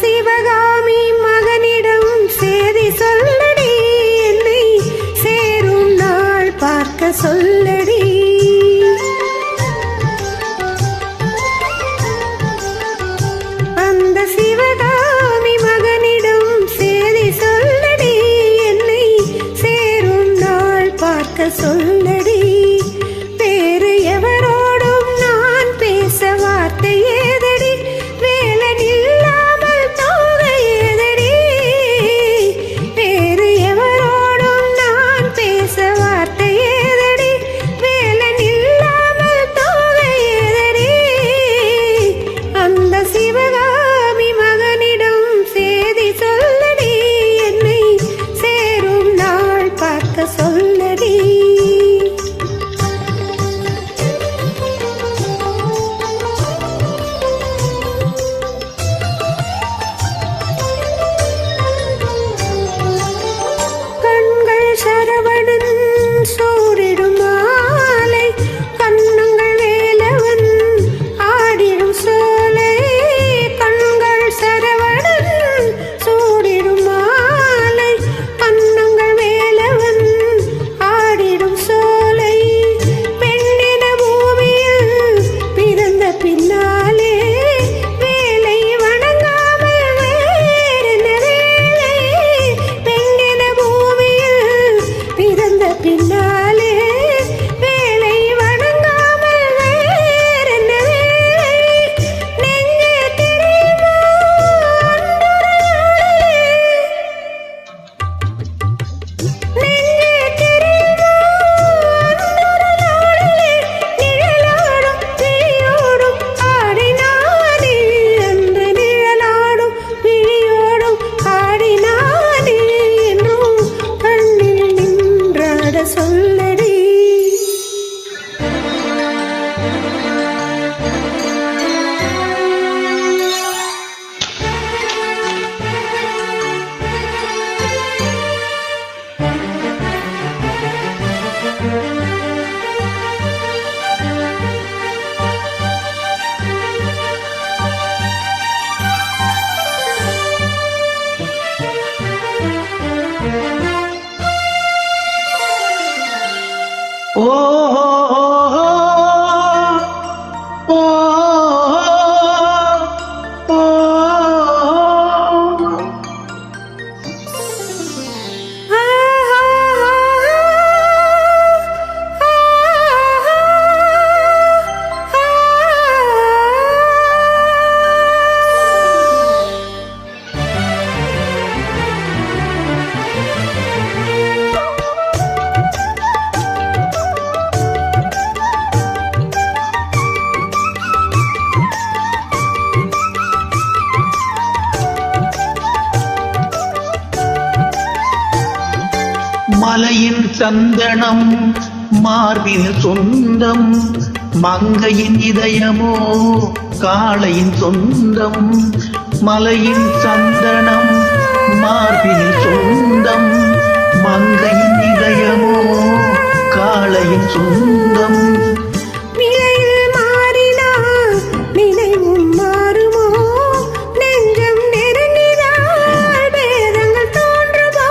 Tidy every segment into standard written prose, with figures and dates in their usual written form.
சிவகாமி மகனிடம் சேதி சொல்லடி, என்னை சேரும் நாள் பார்க்க சொல்லடி. அந்த சிவகாமி மகனிடம் சேதி சொல்லடி, என்னை சேரும் நாள் பார்க்க சொல்லடி. வேறு எவரோடும் நான் பேச வார்த்தை ஏதடி, வேலன் இல்லாமல் தோகை ஏதடி. வேறு எவரோடும் நான் பேச வார்த்தை ஏதடி, வேலன் இல்லாமல் தோகை ஏதடி. அந்த சிவகாமி மகனிடம் சேதி சொல்லடி, என்னை சேரும் நாள் பார்க்க சொல்லடி. சரவணன் சூடிடும் மாலை, கண்ணுங்கள் வேலவன் ஆடிடும் சோலை. கண்கள் சரவணன் சூடிடும் மாலை, கண்ணுங்கள் வேலவன் ஆடிடும் சோலை. பெண்ணின பூமியில் பிறந்த பின்னாலே வேலை வணங்காமல் வேறென்ன வேலை. பெண்ணின பூமியில் பிறந்த பின்னாலே வேலை வணங்காமல் வேறென்ன வேலை. நெஞ்சே தெரியுமோ நெஞ்சே தெரியுமோ நிழலாடும் விழியோடும் ஆடினானே. அந்த நிழலாடும் விழியோடும் ஆடினானே என்றும் கண்ணில் நின்றாட சொல்லடி. ஓ ஓ ஓ மலையின் சந்தனம் மார்பின் சொந்தம், மங்கையின் இதயமோ காளையின் சொந்தம். மலையின் சந்தனம் மார்பின் சொந்தம், மங்கையின் இதயமோ காளையின் சொந்தம். நிலையில் மாறினால் நினைவும் மாறுமோ, நெஞ்சம் நெருங்கினால் வேதங்கள் தோன்றுமோ.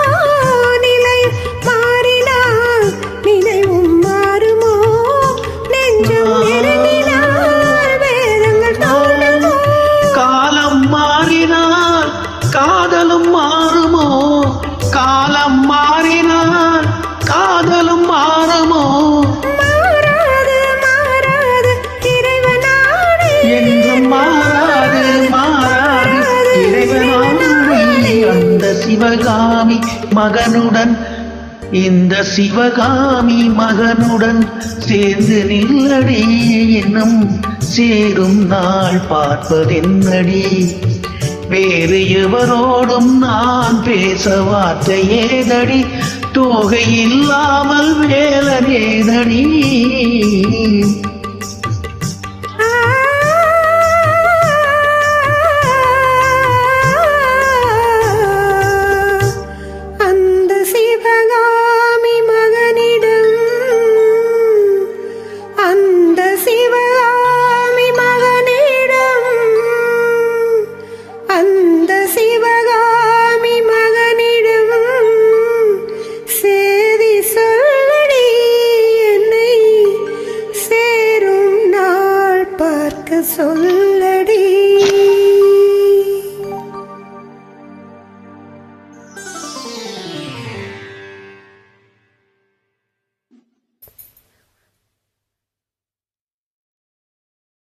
நிலையில் மாறினால் நினைவும் மாறுமோ, நெஞ்சம் நெருங்கினால் வேதங்கள் தோன்றுமோ. காலம் மாறினால் காதலும் மாறுமோ, காலம் மாறினால் காதலும் மாறுமோ. மாறாது மாறாது இறைவனானே, என்றும் மாறாது மாறாது இறைவனானே. அந்த சிவகாமி மகனுடன், இந்த சிவகாமி மகனுடன் சேர்ந்து நில்லடி, இன்னும் சேரும் நாள் பார்ப்பதென்னடி. வேறு எவரோடும் நான் பேச வார்த்தை ஏதடி, தோகை இல்லாமல் வேலன் ஏதடி. அந்த சிவகாமி மகனிடம், அந்த சிவகாமி மகனிடம், அந்த சொல்லடி